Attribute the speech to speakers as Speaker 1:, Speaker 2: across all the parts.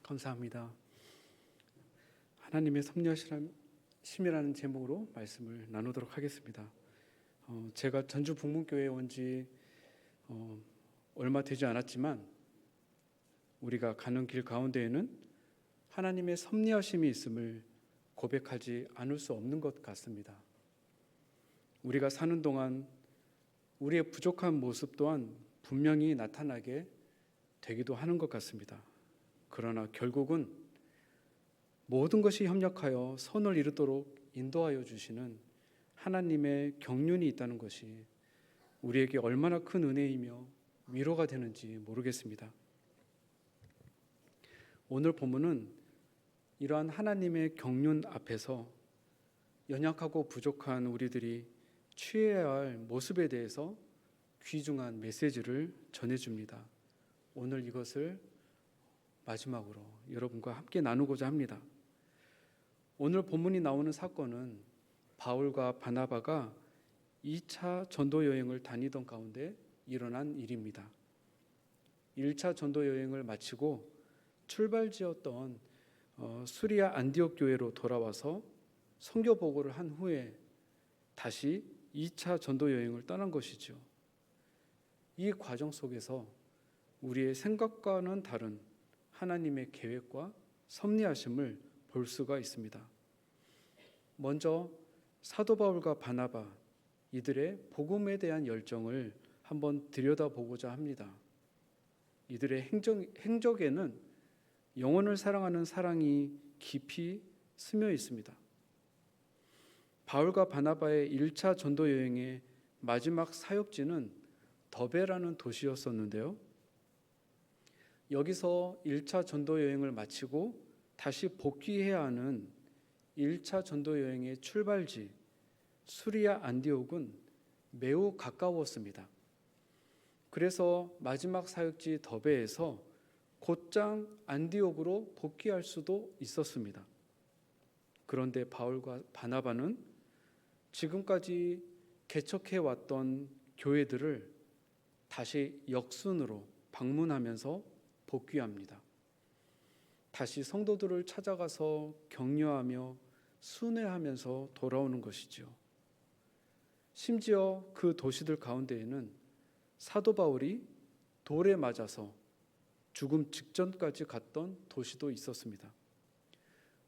Speaker 1: 감사합니다. 하나님의 섭리하심이라는 제목으로 말씀을 나누도록 하겠습니다. 제가 전주 북문교회에 온 지 얼마 되지 않았지만 우리가 가는 길 가운데에는 하나님의 섭리하심이 있음을 고백하지 않을 수 없는 것 같습니다. 우리가 사는 동안 우리의 부족한 모습 또한 분명히 나타나게 되기도 하는 것 같습니다. 그러나 결국은 모든 것이 협력하여 선을 이루도록 인도하여 주시는 하나님의 경륜이 있다는 것이 우리에게 얼마나 큰 은혜이며 위로가 되는지 모르겠습니다. 오늘 본문은 이러한 하나님의 경륜 앞에서 연약하고 부족한 우리들이 취해야 할 모습에 대해서 귀중한 메시지를 전해줍니다. 오늘 이것을 마지막으로 여러분과 함께 나누고자 합니다. 오늘 본문이 나오는 사건은 바울과 바나바가 2차 전도 여행을 다니던 가운데 일어난 일입니다. 1차 전도 여행을 마치고 출발지였던 수리아 안디옥 교회로 돌아와서 선교 보고를 한 후에 다시 2차 전도 여행을 떠난 것이죠. 이 과정 속에서 우리의 생각과는 다른 하나님의 계획과 섭리하심을 볼 수가 있습니다. 먼저 사도 바울과 바나바 이들의 복음에 대한 열정을 한번 들여다보고자 합니다. 이들의 행적에는 영혼을 사랑하는 사랑이 깊이 스며 있습니다. 바울과 바나바의 1차 전도 여행의 마지막 사역지는 더베라는 도시였었는데요. 여기서 1차 전도 여행을 마치고 다시 복귀해야 하는 1차 전도 여행의 출발지 수리아 안디옥은 매우 가까웠습니다. 그래서 마지막 사역지 더베에서 곧장 안디옥으로 복귀할 수도 있었습니다. 그런데 바울과 바나바는 지금까지 개척해왔던 교회들을 다시 역순으로 방문하면서 복귀합니다. 다시 성도들을 찾아가서 격려하며 순회하면서 돌아오는 것이죠. 심지어 그 도시들 가운데에는 사도 바울이 돌에 맞아서 죽음 직전까지 갔던 도시도 있었습니다.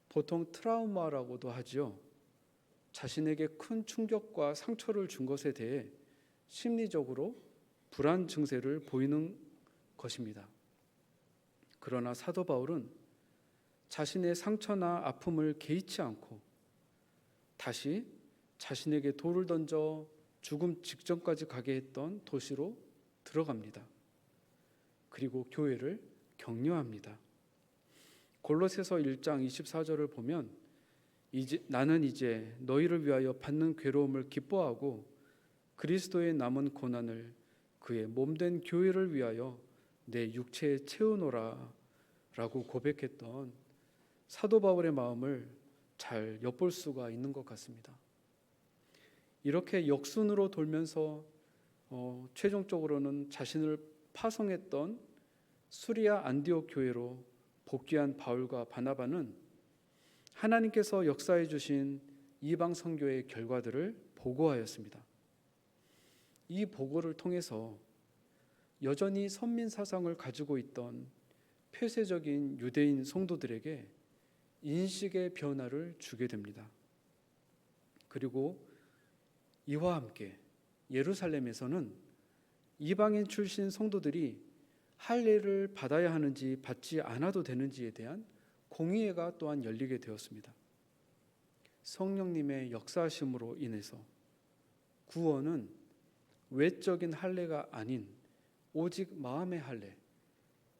Speaker 1: 보통 트라우마라고도 하죠. 자신에게 큰 충격과 상처를 준 것에 대해 심리적으로 불안 증세를 보이는 것입니다. 그러나 사도 바울은 자신의 상처나 아픔을 개의치 않고 다시 자신에게 돌을 던져 죽음 직전까지 가게 했던 도시로 들어갑니다. 그리고 교회를 격려합니다. 골로새서 1장 24절을 보면 나는 이제 너희를 위하여 받는 괴로움을 기뻐하고 그리스도의 남은 고난을 그의 몸된 교회를 위하여 내 육체에 채우노라 라고 고백했던 사도 바울의 마음을 잘 엿볼 수가 있는 것 같습니다. 이렇게 역순으로 돌면서 최종적으로는 자신을 파송했던 수리아 안디옥 교회로 복귀한 바울과 바나바는 하나님께서 역사해 주신 이방 선교의 결과들을 보고하였습니다. 이 보고를 통해서 여전히 선민 사상을 가지고 있던 폐쇄적인 유대인 성도들에게 인식의 변화를 주게 됩니다. 그리고 이와 함께 예루살렘에서는 이방인 출신 성도들이 할례를 받아야 하는지 받지 않아도 되는지에 대한 공의회가 또한 열리게 되었습니다. 성령님의 역사하심으로 인해서 구원은 외적인 할례가 아닌 오직 마음의 할례,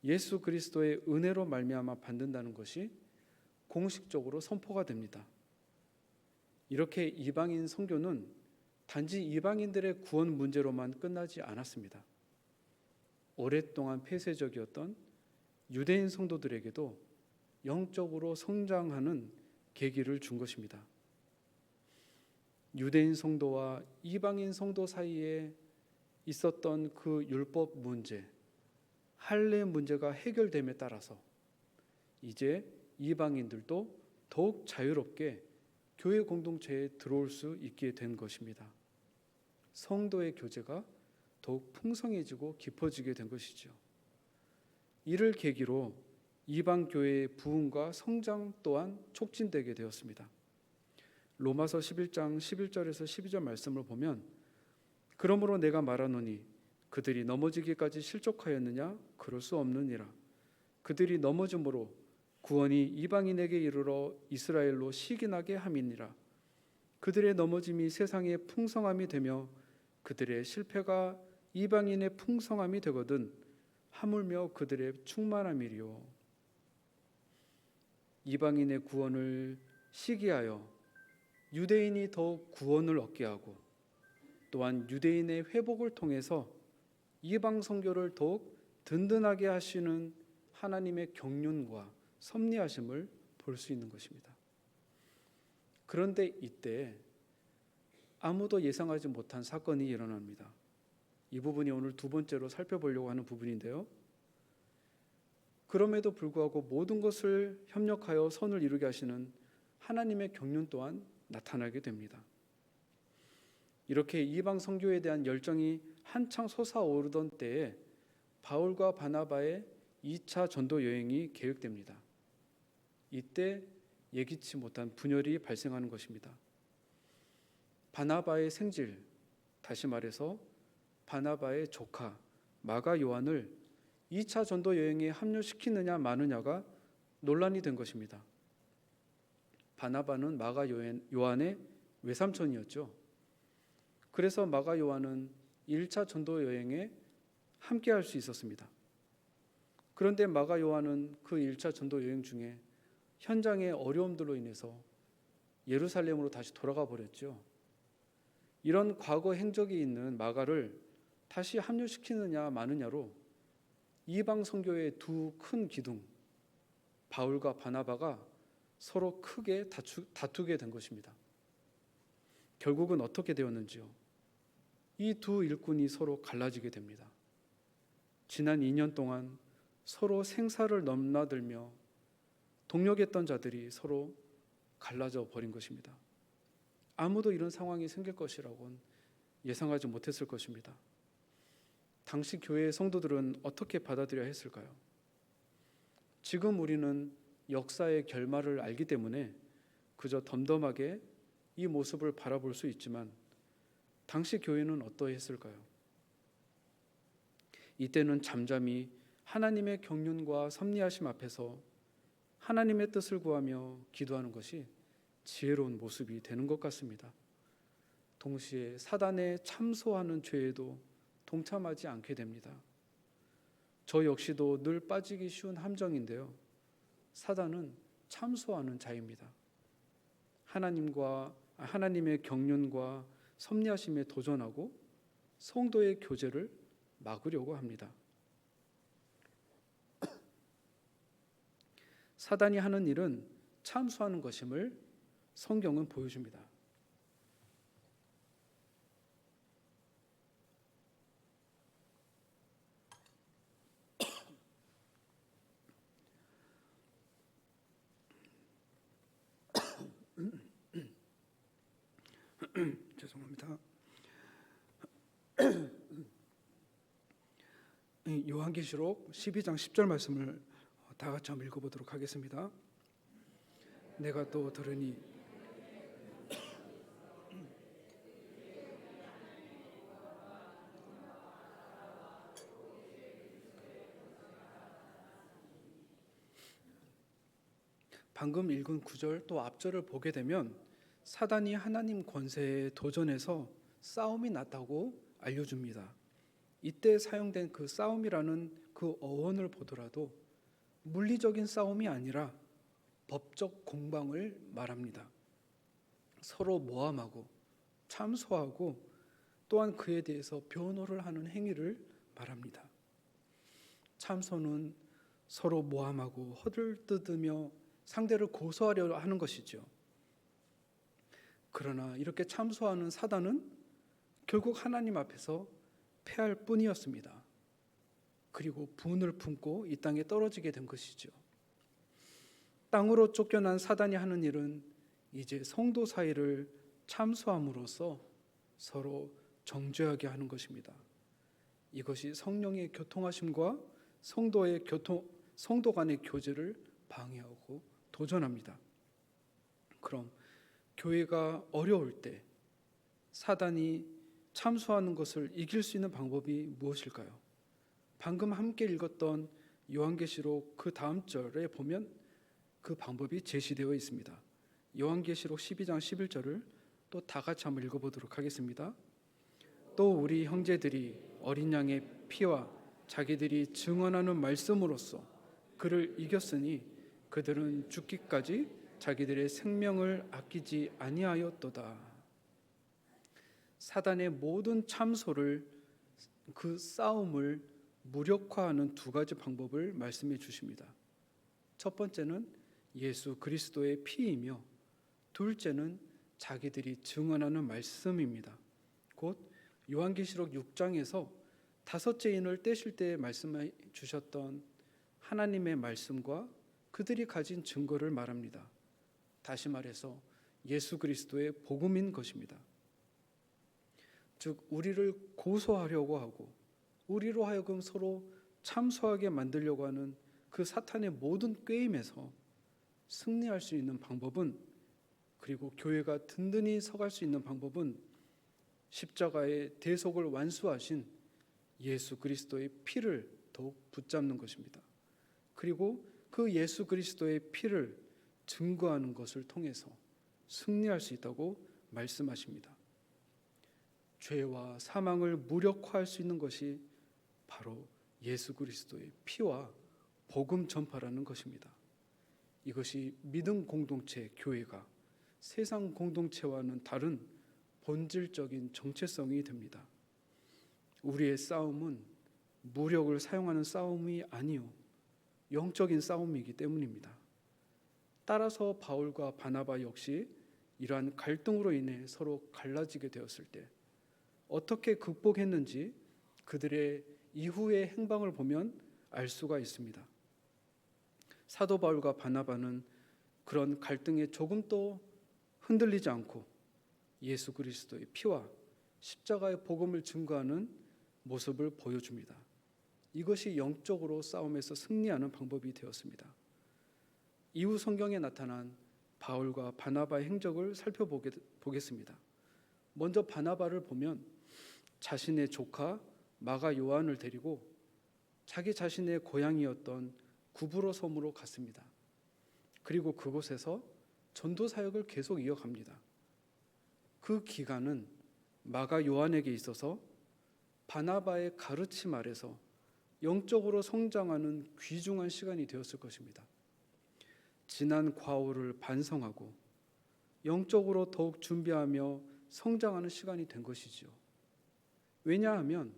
Speaker 1: 예수 그리스도의 은혜로 말미암아 받는다는 것이 공식적으로 선포가 됩니다. 이렇게 이방인 선교는 단지 이방인들의 구원 문제로만 끝나지 않았습니다. 오랫동안 폐쇄적이었던 유대인 성도들에게도 영적으로 성장하는 계기를 준 것입니다. 유대인 성도와 이방인 성도 사이에 있었던 그 율법 문제, 할례 문제가 해결됨에 따라서 이제 이방인들도 더욱 자유롭게 교회 공동체에 들어올 수 있게 된 것입니다. 성도의 교제가 더욱 풍성해지고 깊어지게 된 것이죠. 이를 계기로 이방 교회의 부흥과 성장 또한 촉진되게 되었습니다. 로마서 11장 11절에서 12절 말씀을 보면, 그러므로 내가 말하노니 그들이 넘어지기까지 실족하였느냐? 그럴 수 없느니라. 그들이 넘어짐으로 구원이 이방인에게 이르러 이스라엘로 시기나게 함이니라. 그들의 넘어짐이 세상의 풍성함이 되며 그들의 실패가 이방인의 풍성함이 되거든 하물며 그들의 충만함이리요. 이방인의 구원을 시기하여 유대인이 더욱 구원을 얻게 하고, 또한 유대인의 회복을 통해서 이방 선교를 더욱 든든하게 하시는 하나님의 경륜과 섭리하심을 볼 수 있는 것입니다. 그런데 이때 아무도 예상하지 못한 사건이 일어납니다. 이 부분이 오늘 두 번째로 살펴보려고 하는 부분인데요. 그럼에도 불구하고 모든 것을 협력하여 선을 이루게 하시는 하나님의 경륜 또한 나타나게 됩니다. 이렇게 이방 선교에 대한 열정이 한창 솟아오르던 때에 바울과 바나바의 2차 전도 여행이 계획됩니다. 이때 예기치 못한 분열이 발생하는 것입니다. 바나바의 생질, 다시 말해서 바나바의 조카 마가 요한을 2차 전도 여행에 합류시키느냐 마느냐가 논란이 된 것입니다. 바나바는 마가 요한의 외삼촌이었죠. 그래서 마가 요한은 1차 전도 여행에 함께할 수 있었습니다. 그런데 마가 요한은 그 1차 전도 여행 중에 현장의 어려움들로 인해서 예루살렘으로 다시 돌아가 버렸죠. 이런 과거 행적이 있는 마가를 다시 합류시키느냐 마느냐로 이방 선교의 두 큰 기둥 바울과 바나바가 서로 크게 다투게 된 것입니다. 결국은 어떻게 되었는지요? 이 두 일꾼이 서로 갈라지게 됩니다. 지난 2년 동안 서로 생사를 넘나들며 동력했던 자들이 서로 갈라져 버린 것입니다. 아무도 이런 상황이 생길 것이라고는 예상하지 못했을 것입니다. 당시 교회의 성도들은 어떻게 받아들여야 했을까요? 지금 우리는 역사의 결말을 알기 때문에 그저 덤덤하게 이 모습을 바라볼 수 있지만 당시 교회는 어떠했을까요? 이때는 잠잠히 하나님의 경륜과 섭리하심 앞에서 하나님의 뜻을 구하며 기도하는 것이 지혜로운 모습이 되는 것 같습니다. 동시에 사단에 참소하는 죄에도 동참하지 않게 됩니다. 저 역시도 늘 빠지기 쉬운 함정인데요. 사단은 참소하는 자입니다. 하나님의 경륜과 섭리하심에 도전하고 성도의 교제를 막으려고 합니다. 사단이 하는 일은 참소하는 것임을 성경은 보여줍니다. 죄송합니다. 요한계시록 12장 10절 말씀을 다 같이 한번 읽어보도록 하겠습니다. 내가 또 들으니 방금 읽은 구절 또 앞절을 보게 되면 사단이 하나님 권세에 도전해서 싸움이 났다고 알려줍니다. 이때 사용된 그 싸움이라는 그 어원을 보더라도 물리적인 싸움이 아니라 법적 공방을 말합니다. 서로 모함하고 참소하고 또한 그에 대해서 변호를 하는 행위를 말합니다. 참소는 서로 모함하고 허들뜯으며 상대를 고소하려 하는 것이죠. 그러나 이렇게 참소하는 사단은 결국 하나님 앞에서 패할 뿐이었습니다. 그리고 분을 품고 이 땅에 떨어지게 된 것이죠. 땅으로 쫓겨난 사단이 하는 일은 이제 성도 사이를 참수함으로써 서로 정죄하게 하는 것입니다. 이것이 성령의 교통하심과 성도 간의 교제를 방해하고 도전합니다. 그럼 교회가 어려울 때 사단이 참수하는 것을 이길 수 있는 방법이 무엇일까요? 방금 함께 읽었던 요한계시록 그 다음 절에 보면 그 방법이 제시되어 있습니다. 요한계시록 12장 11절을 또 다 같이 한번 읽어보도록 하겠습니다. 또 우리 형제들이 어린 양의 피와 자기들이 증언하는 말씀으로써 그를 이겼으니 그들은 죽기까지 자기들의 생명을 아끼지 아니하였도다. 사단의 모든 참소를, 그 싸움을 무력화하는 두 가지 방법을 말씀해 주십니다. 첫 번째는 예수 그리스도의 피이며, 둘째는 자기들이 증언하는 말씀입니다. 곧 요한계시록 6장에서 다섯째 인을 떼실 때 말씀해 주셨던 하나님의 말씀과 그들이 가진 증거를 말합니다. 다시 말해서 예수 그리스도의 복음인 것입니다. 즉 우리를 고소하려고 하고 우리로 하여금 서로 참소하게 만들려고 하는 그 사탄의 모든 꾀임에서 승리할 수 있는 방법은, 그리고 교회가 든든히 서갈 수 있는 방법은 십자가의 대속을 완수하신 예수 그리스도의 피를 더욱 붙잡는 것입니다. 그리고 그 예수 그리스도의 피를 증거하는 것을 통해서 승리할 수 있다고 말씀하십니다. 죄와 사망을 무력화할 수 있는 것이 바로 예수 그리스도의 피와 복음 전파라는 것입니다. 이것이 믿음 공동체 교회가 세상 공동체와는 다른 본질적인 정체성이 됩니다. 우리의 싸움은 무력을 사용하는 싸움이 아니요 영적인 싸움이기 때문입니다. 따라서 바울과 바나바 역시 이러한 갈등으로 인해 서로 갈라지게 되었을 때 어떻게 극복했는지 그들의 이후의 행방을 보면 알 수가 있습니다. 사도 바울과 바나바는 그런 갈등에 조금도 흔들리지 않고 예수 그리스도의 피와 십자가의 복음을 증거하는 모습을 보여줍니다. 이것이 영적으로 싸움에서 승리하는 방법이 되었습니다. 이후 성경에 나타난 바울과 바나바의 행적을 살펴보겠습니다. 먼저 바나바를 보면 자신의 조카 마가 요한을 데리고 자기 자신의 고향이었던 구브로 섬으로 갔습니다. 그리고 그곳에서 전도 사역을 계속 이어갑니다. 그 기간은 마가 요한에게 있어서 바나바의 가르침 아래서 영적으로 성장하는 귀중한 시간이 되었을 것입니다. 지난 과오를 반성하고 영적으로 더욱 준비하며 성장하는 시간이 된 것이지요. 왜냐하면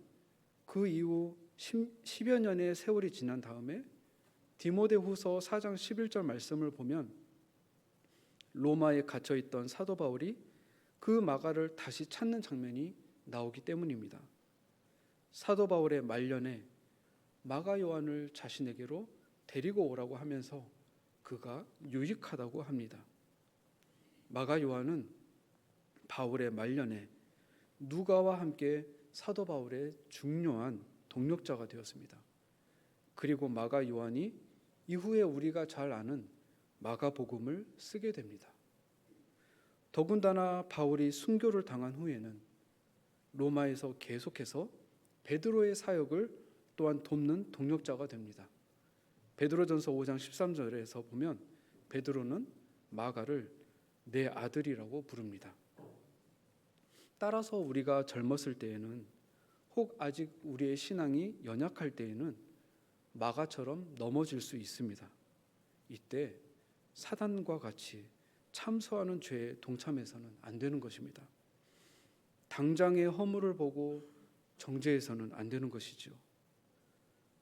Speaker 1: 그 이후 10여 년의 세월이 지난 다음에 디모데후서 4장 11절 말씀을 보면 로마에 갇혀있던 사도 바울이 그 마가를 다시 찾는 장면이 나오기 때문입니다. 사도 바울의 말년에 마가 요한을 자신에게로 데리고 오라고 하면서 그가 유익하다고 합니다. 마가 요한은 바울의 말년에 누가와 함께 사도 바울의 중요한 동력자가 되었습니다. 그리고 마가 요한이 이후에 우리가 잘 아는 마가복음을 쓰게 됩니다. 더군다나 바울이 순교를 당한 후에는 로마에서 계속해서 베드로의 사역을 또한 돕는 동력자가 됩니다. 베드로전서 5장 13절에서 보면 베드로는 마가를 내 아들이라고 부릅니다. 따라서 우리가 젊었을 때에는, 혹 아직 우리의 신앙이 연약할 때에는 마가처럼 넘어질 수 있습니다. 이때 사단과 같이 참소하는 죄에 동참해서는 안 되는 것입니다. 당장의 허물을 보고 정죄해서는 안 되는 것이죠.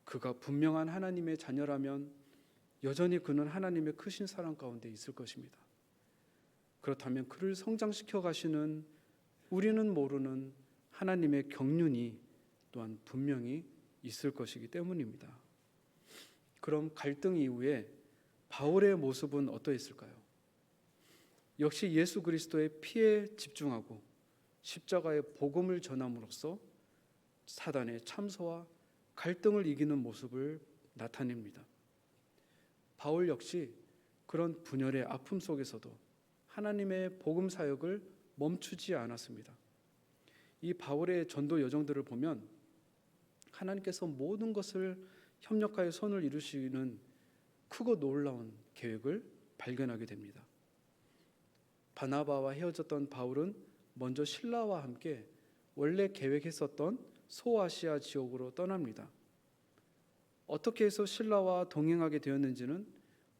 Speaker 1: 그가 분명한 하나님의 자녀라면 여전히 그는 하나님의 크신 사랑 가운데 있을 것입니다. 그렇다면 그를 성장시켜 가시는 우리는 모르는 하나님의 경륜이 또한 분명히 있을 것이기 때문입니다. 그럼 갈등 이후에 바울의 모습은 어떠했을까요? 역시 예수 그리스도의 피에 집중하고 십자가의 복음을 전함으로써 사단의 참소와 갈등을 이기는 모습을 나타냅니다. 바울 역시 그런 분열의 아픔 속에서도 하나님의 복음 사역을 멈추지 않았습니다. 이 바울의 전도 여정들을 보면 하나님께서 모든 것을 협력하여 선을 이루시는 크고 놀라운 계획을 발견하게 됩니다. 바나바와 헤어졌던 바울은 먼저 실라와 함께 원래 계획했었던 소아시아 지역으로 떠납니다. 어떻게 해서 실라와 동행하게 되었는지는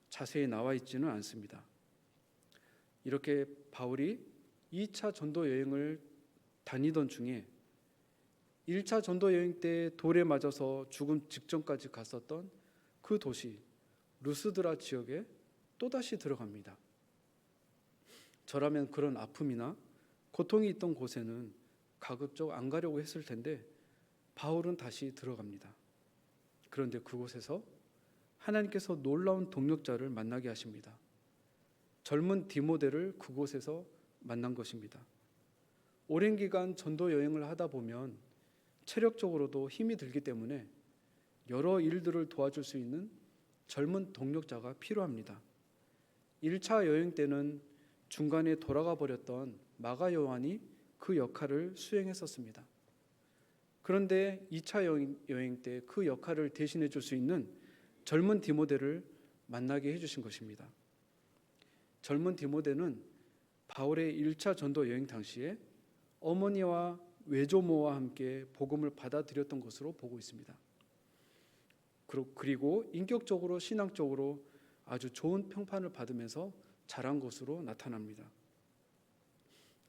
Speaker 1: 자세히 나와 있지는 않습니다. 이렇게 바울이 2차 전도 여행을 다니던 중에 1차 전도 여행 때 돌에 맞아서 죽음 직전까지 갔었던 그 도시 루스드라 지역에 또다시 들어갑니다. 저라면 그런 아픔이나 고통이 있던 곳에는 가급적 안 가려고 했을 텐데 바울은 다시 들어갑니다. 그런데 그곳에서 하나님께서 놀라운 동력자를 만나게 하십니다. 젊은 디모데를 그곳에서 만난 것입니다. 오랜 기간 전도 여행을 하다 보면 체력적으로도 힘이 들기 때문에 여러 일들을 도와줄 수 있는 젊은 동력자가 필요합니다. 1차 여행 때는 중간에 돌아가 버렸던 마가 요한이 그 역할을 수행했었습니다. 그런데 2차 여행 때 그 역할을 대신해 줄 수 있는 젊은 디모데를 만나게 해주신 것입니다. 젊은 디모데는 바울의 1차 전도 여행 당시에 어머니와 외조모와 함께 복음을 받아들였던 것으로 보고 있습니다. 그리고 인격적으로 신앙적으로 아주 좋은 평판을 받으면서 자란 것으로 나타납니다.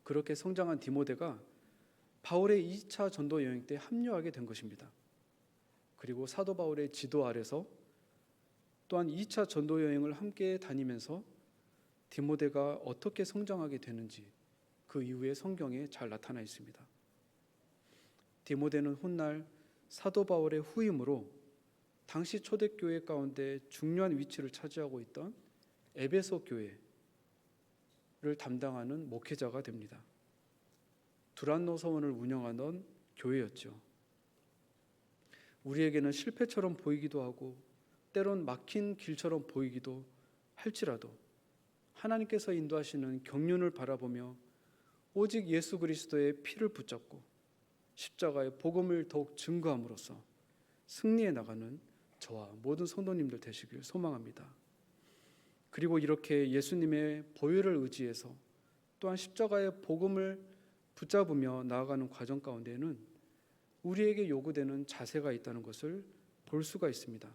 Speaker 1: 그렇게 성장한 디모데가 바울의 2차 전도 여행 때 합류하게 된 것입니다. 그리고 사도 바울의 지도 아래서 또한 2차 전도 여행을 함께 다니면서 디모데가 어떻게 성장하게 되는지 그 이후에 성경에 잘 나타나 있습니다. 디모데는 훗날 사도 바울의 후임으로 당시 초대교회 가운데 중요한 위치를 차지하고 있던 에베소 교회를 담당하는 목회자가 됩니다. 두란노 서원을 운영하던 교회였죠. 우리에게는 실패처럼 보이기도 하고 때론 막힌 길처럼 보이기도 할지라도 하나님께서 인도하시는 경륜을 바라보며 오직 예수 그리스도의 피를 붙잡고 십자가의 복음을 더욱 증거함으로써 승리해 나가는 저와 모든 성도님들 되시길 소망합니다. 그리고 이렇게 예수님의 보혈을 의지해서 또한 십자가의 복음을 붙잡으며 나아가는 과정 가운데에는 우리에게 요구되는 자세가 있다는 것을 볼 수가 있습니다.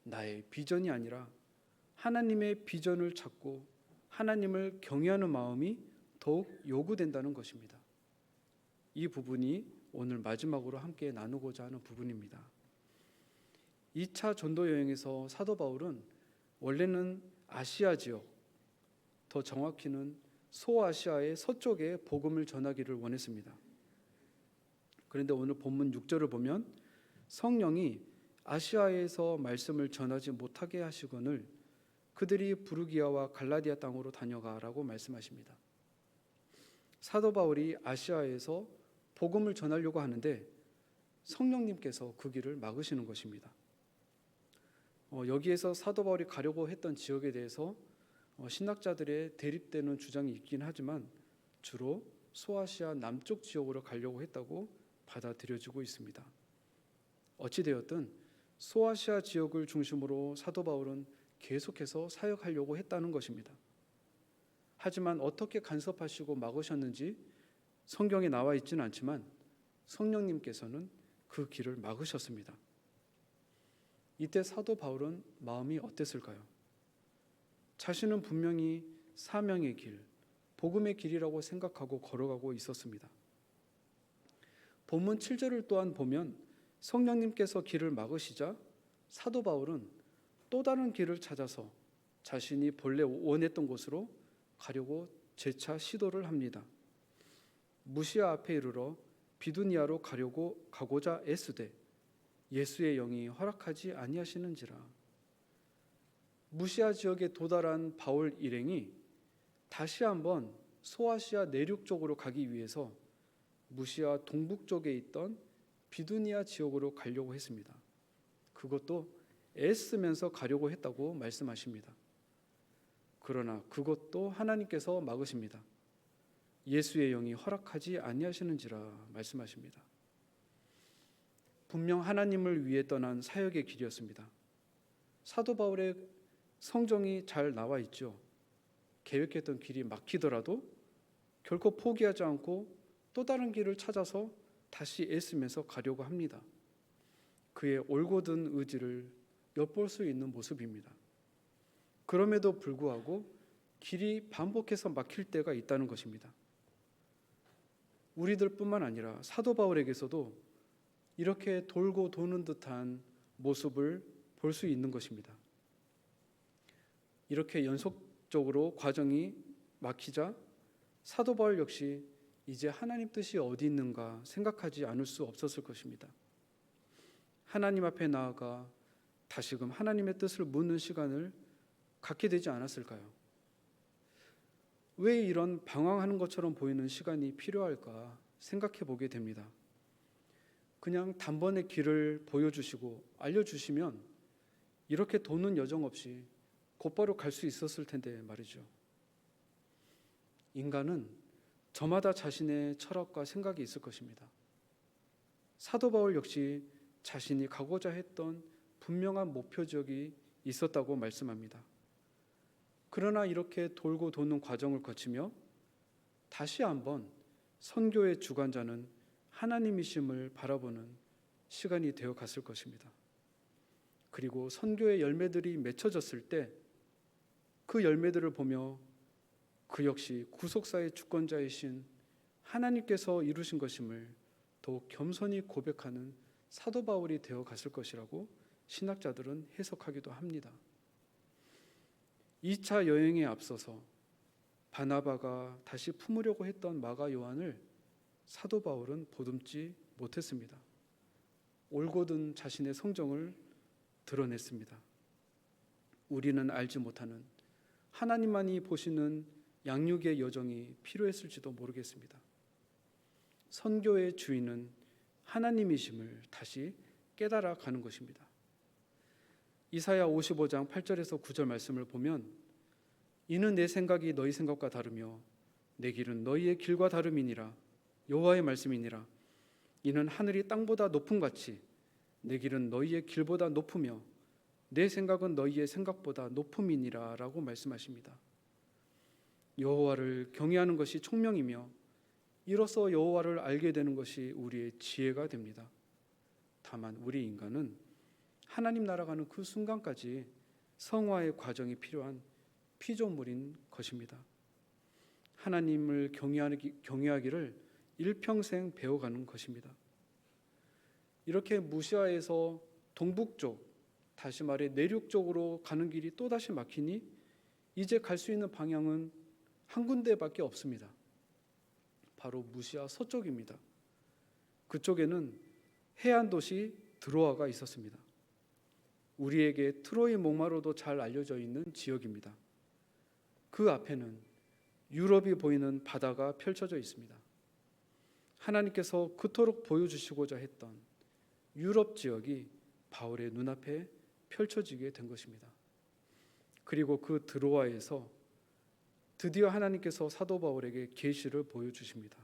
Speaker 1: 나의 비전이 아니라 하나님의 비전을 찾고 하나님을 경외하는 마음이 더욱 요구된다는 것입니다. 이 부분이 오늘 마지막으로 함께 나누고자 하는 부분입니다. 2차 전도 여행에서 사도 바울은 원래는 아시아 지역, 더 정확히는 소아시아의 서쪽에 복음을 전하기를 원했습니다. 그런데 오늘 본문 6절을 보면 성령이 아시아에서 말씀을 전하지 못하게 하시거늘 그들이 부르기아와 갈라디아 땅으로 다녀가라고 말씀하십니다. 사도 바울이 아시아에서 복음을 전하려고 하는데 성령님께서 그 길을 막으시는 것입니다. 여기에서 사도 바울이 가려고 했던 지역에 대해서 신학자들의 대립되는 주장이 있긴 하지만 주로 소아시아 남쪽 지역으로 가려고 했다고 받아들여지고 있습니다. 어찌되었든 소아시아 지역을 중심으로 사도 바울은 계속해서 사역하려고 했다는 것입니다. 하지만 어떻게 간섭하시고 막으셨는지 성경에 나와 있지는 않지만 성령님께서는 그 길을 막으셨습니다. 이때 사도 바울은 마음이 어땠을까요? 자신은 분명히 사명의 길, 복음의 길이라고 생각하고 걸어가고 있었습니다. 본문 7절을 또한 보면 성령님께서 길을 막으시자 사도 바울은 또 다른 길을 찾아서 자신이 본래 원했던 곳으로 가려고 재차 시도를 합니다. 무시아 앞에 이르러 비두니아로 가고자 애쓰되 예수의 영이 허락하지 아니하시는지라. 무시아 지역에 도달한 바울 일행이 다시 한번 소아시아 내륙 쪽으로 가기 위해서 무시아 동북쪽에 있던 비두니아 지역으로 가려고 했습니다. 그것도 애쓰면서 가려고 했다고 말씀하십니다. 그러나 그것도 하나님께서 막으십니다. 예수의 영이 허락하지 아니하시는지라 말씀하십니다. 분명 하나님을 위해 떠난 사역의 길이었습니다. 사도 바울의 성정이 잘 나와 있죠. 계획했던 길이 막히더라도 결코 포기하지 않고 또 다른 길을 찾아서 다시 애쓰면서 가려고 합니다. 그의 올곧은 의지를 엿볼 수 있는 모습입니다. 그럼에도 불구하고 길이 반복해서 막힐 때가 있다는 것입니다. 우리들뿐만 아니라 사도 바울에게서도 이렇게 돌고 도는 듯한 모습을 볼 수 있는 것입니다. 이렇게 연속적으로 과정이 막히자 사도 바울 역시 이제 하나님 뜻이 어디 있는가 생각하지 않을 수 없었을 것입니다. 하나님 앞에 나아가 다시금 하나님의 뜻을 묻는 시간을 갖게 되지 않았을까요? 왜 이런 방황하는 것처럼 보이는 시간이 필요할까 생각해 보게 됩니다. 그냥 단번에 길을 보여주시고 알려주시면 이렇게 도는 여정 없이 곧바로 갈 수 있었을 텐데 말이죠. 인간은 저마다 자신의 철학과 생각이 있을 것입니다. 사도 바울 역시 자신이 가고자 했던 분명한 목표 지역이 있었다고 말씀합니다. 그러나 이렇게 돌고 도는 과정을 거치며 다시 한번 선교의 주관자는 하나님이심을 바라보는 시간이 되어 갔을 것입니다. 그리고 선교의 열매들이 맺혀졌을 때 그 열매들을 보며 그 역시 구속사의 주권자이신 하나님께서 이루신 것임을 더욱 겸손히 고백하는 사도 바울이 되어 갔을 것이라고 신학자들은 해석하기도 합니다. 2차 여행에 앞서서 바나바가 다시 품으려고 했던 마가 요한을 사도 바울은 보듬지 못했습니다. 올곧은 자신의 성정을 드러냈습니다. 우리는 알지 못하는 하나님만이 보시는 양육의 여정이 필요했을지도 모르겠습니다. 선교의 주인은 하나님이심을 다시 깨달아 가는 것입니다. 이사야 55장 8절에서 9절 말씀을 보면 이는 내 생각이 너희 생각과 다르며 내 길은 너희의 길과 다름이니라. 여호와의 말씀이니라. 이는 하늘이 땅보다 높음 같이 내 길은 너희의 길보다 높으며 내 생각은 너희의 생각보다 높음이니라 라고 말씀하십니다. 여호와를 경외하는 것이 총명이며 이로써 여호와를 알게 되는 것이 우리의 지혜가 됩니다. 다만 우리 인간은 하나님 나라가는 그 순간까지 성화의 과정이 필요한 피조물인 것입니다. 하나님을 경외하기를 일평생 배워가는 것입니다. 이렇게 무시아에서 동북쪽, 다시 말해 내륙 쪽으로 가는 길이 또다시 막히니 이제 갈 수 있는 방향은 한 군데밖에 없습니다. 바로 무시아 서쪽입니다. 그쪽에는 해안 도시 드로아가 있었습니다. 우리에게 트로이 목마로도 잘 알려져 있는 지역입니다. 그 앞에는 유럽이 보이는 바다가 펼쳐져 있습니다. 하나님께서 그토록 보여주시고자 했던 유럽 지역이 바울의 눈앞에 펼쳐지게 된 것입니다. 그리고 그 드로아에서 드디어 하나님께서 사도 바울에게 계시를 보여주십니다.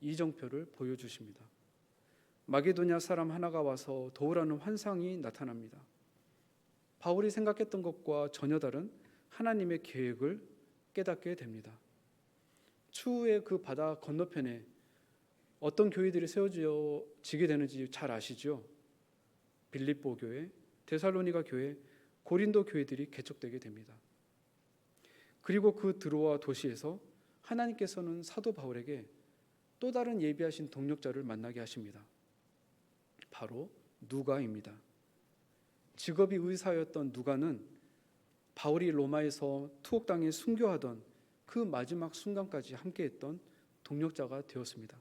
Speaker 1: 이정표를 보여주십니다. 마게도냐 사람 하나가 와서 도우라는 환상이 나타납니다. 바울이 생각했던 것과 전혀 다른 하나님의 계획을 깨닫게 됩니다. 추후에 그 바다 건너편에 어떤 교회들이 세워지게 되는지 잘 아시죠? 빌립보 교회, 데살로니가 교회, 고린도 교회들이 개척되게 됩니다. 그리고 그 드로아 도시에서 하나님께서는 사도 바울에게 또 다른 예비하신 동력자를 만나게 하십니다. 바로 누가입니다. 직업이 의사였던 누가는 바울이 로마에서 투옥당해 순교하던 그 마지막 순간까지 함께했던 동력자가 되었습니다.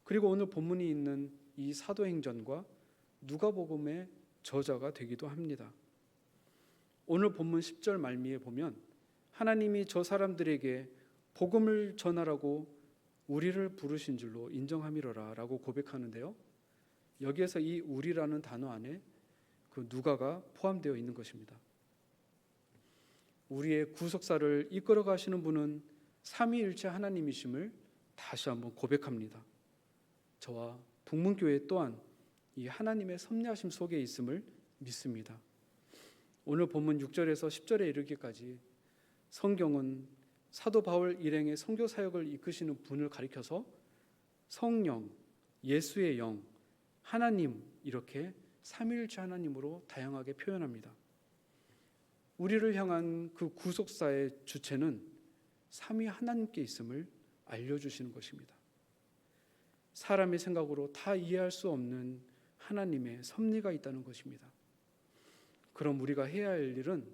Speaker 1: 그리고 오늘 본문이 있는 이 사도행전과 누가복음의 저자가 되기도 합니다. 오늘 본문 10절 말미에 보면 하나님이 저 사람들에게 복음을 전하라고 우리를 부르신 줄로 인정함이로라 라고 고백하는데요, 여기에서 이 우리라는 단어 안에 그 누가가 포함되어 있는 것입니다. 우리의 구속사를 이끌어 가시는 분은 삼위일체 하나님이심을 다시 한번 고백합니다. 저와 북문교회 또한 이 하나님의 섭리하심 속에 있음을 믿습니다. 오늘 본문 6절에서 10절에 이르기까지 성경은 사도 바울 일행의 선교 사역을 이끄시는 분을 가리켜서 성령, 예수의 영, 하나님, 이렇게 삼위일체 하나님으로 다양하게 표현합니다. 우리를 향한 그 구속사의 주체는 삼위 하나님께 있음을 알려주시는 것입니다. 사람의 생각으로 다 이해할 수 없는 하나님의 섭리가 있다는 것입니다. 그럼 우리가 해야 할 일은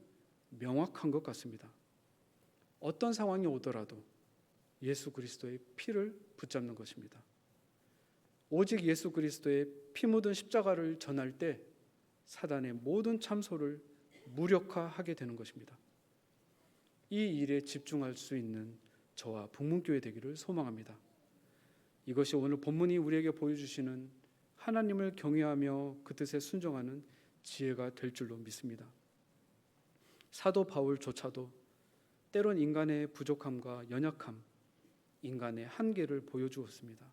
Speaker 1: 명확한 것 같습니다. 어떤 상황이 오더라도 예수 그리스도의 피를 붙잡는 것입니다. 오직 예수 그리스도의 피 묻은 십자가를 전할 때 사단의 모든 참소를 무력화하게 되는 것입니다. 이 일에 집중할 수 있는 저와 북문교회 되기를 소망합니다. 이것이 오늘 본문이 우리에게 보여주시는 하나님을 경외하며 그 뜻에 순종하는 지혜가 될 줄로 믿습니다. 사도 바울조차도 때론 인간의 부족함과 연약함, 인간의 한계를 보여주었습니다.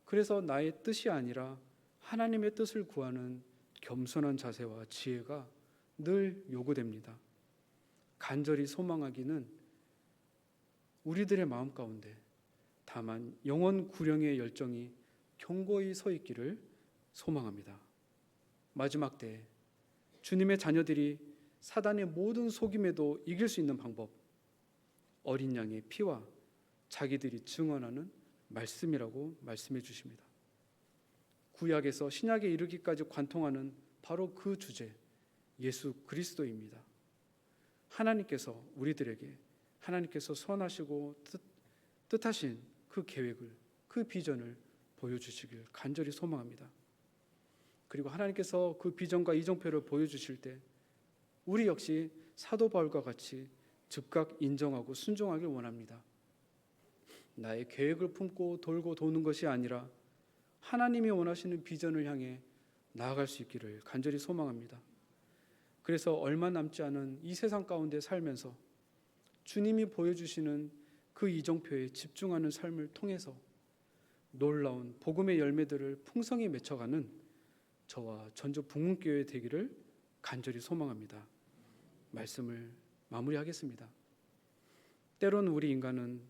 Speaker 1: 그래서 나의 뜻이 아니라 하나님의 뜻을 구하는 겸손한 자세와 지혜가 늘 요구됩니다. 간절히 소망하기는 우리들의 마음 가운데 다만 영원 구령의 열정이 견고히 서 있기를 소망합니다. 마지막 때에 주님의 자녀들이 사단의 모든 속임에도 이길 수 있는 방법, 어린 양의 피와 자기들이 증언하는 말씀이라고 말씀해 주십니다. 구약에서 신약에 이르기까지 관통하는 바로 그 주제, 예수 그리스도입니다. 하나님께서 우리들에게 하나님께서 선하시고 뜻하신 그 계획을, 그 비전을 보여주시길 간절히 소망합니다. 그리고 하나님께서 그 비전과 이정표를 보여주실 때 우리 역시 사도 바울과 같이 즉각 인정하고 순종하길 원합니다. 나의 계획을 품고 돌고 도는 것이 아니라 하나님이 원하시는 비전을 향해 나아갈 수 있기를 간절히 소망합니다. 그래서 얼마 남지 않은 이 세상 가운데 살면서 주님이 보여주시는 그 이정표에 집중하는 삶을 통해서 놀라운 복음의 열매들을 풍성히 맺혀가는 저와 전주 북문교회 되기를 간절히 소망합니다. 말씀을 마무리하겠습니다. 때론 우리 인간은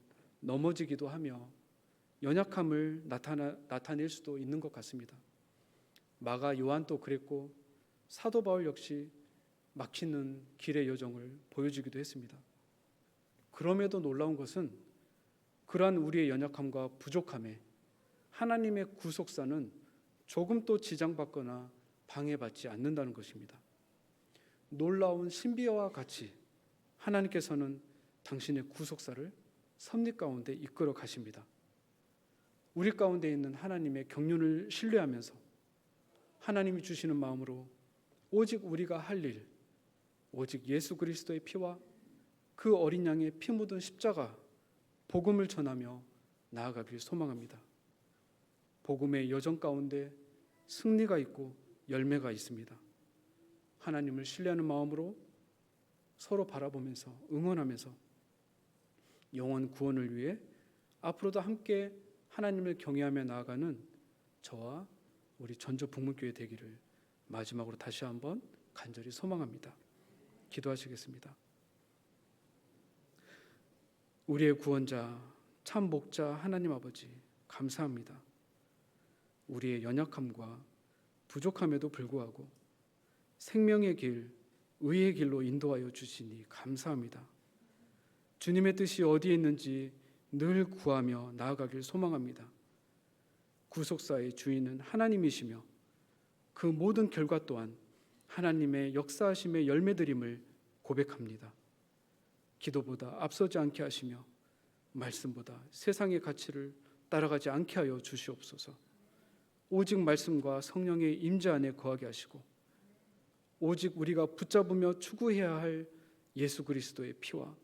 Speaker 1: 넘어지기도 하며 연약함을 나타낼 수도 있는 것 같습니다. 마가 요한도 그랬고 사도 바울 역시 막히는 길의 여정을 보여주기도 했습니다. 그럼에도 놀라운 것은 그러한 우리의 연약함과 부족함에 하나님의 구속사는 조금도 지장받거나 방해받지 않는다는 것입니다. 놀라운 신비와 같이 하나님께서는 당신의 구속사를 섭리 가운데 이끌어 가십니다. 우리 가운데 있는 하나님의 경륜을 신뢰하면서 하나님이 주시는 마음으로 오직 우리가 할 일, 오직 예수 그리스도의 피와 그 어린 양의 피 묻은 십자가, 복음을 전하며 나아가길 소망합니다. 복음의 여정 가운데 승리가 있고 열매가 있습니다. 하나님을 신뢰하는 마음으로 서로 바라보면서 응원하면서 영원 구원을 위해 앞으로도 함께 하나님을 경외하며 나아가는 저와 우리 전주 북문교회 되기를 마지막으로 다시 한번 간절히 소망합니다. 기도하시겠습니다. 우리의 구원자, 참 목자 하나님 아버지, 감사합니다. 우리의 연약함과 부족함에도 불구하고 생명의 길, 의의 길로 인도하여 주시니 감사합니다. 주님의 뜻이 어디에 있는지 늘 구하며 나아가길 소망합니다. 구속사의 주인은 하나님이시며 그 모든 결과 또한 하나님의 역사하심의 열매들임을 고백합니다. 기도보다 앞서지 않게 하시며 말씀보다 세상의 가치를 따라가지 않게 하여 주시옵소서. 오직 말씀과 성령의 임재 안에 거하게 하시고 오직 우리가 붙잡으며 추구해야 할 예수 그리스도의 피와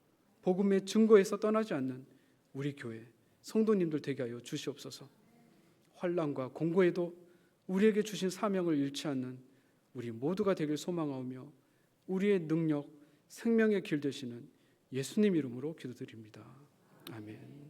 Speaker 1: 복음의 증거에서 떠나지 않는 우리 교회 성도님들 되게 하여 주시옵소서. 환난과 공고에도 우리에게 주신 사명을 잃지 않는 우리 모두가 되길 소망하며 우리의 능력, 생명의 길 되시는 예수님 이름으로 기도드립니다. 아멘.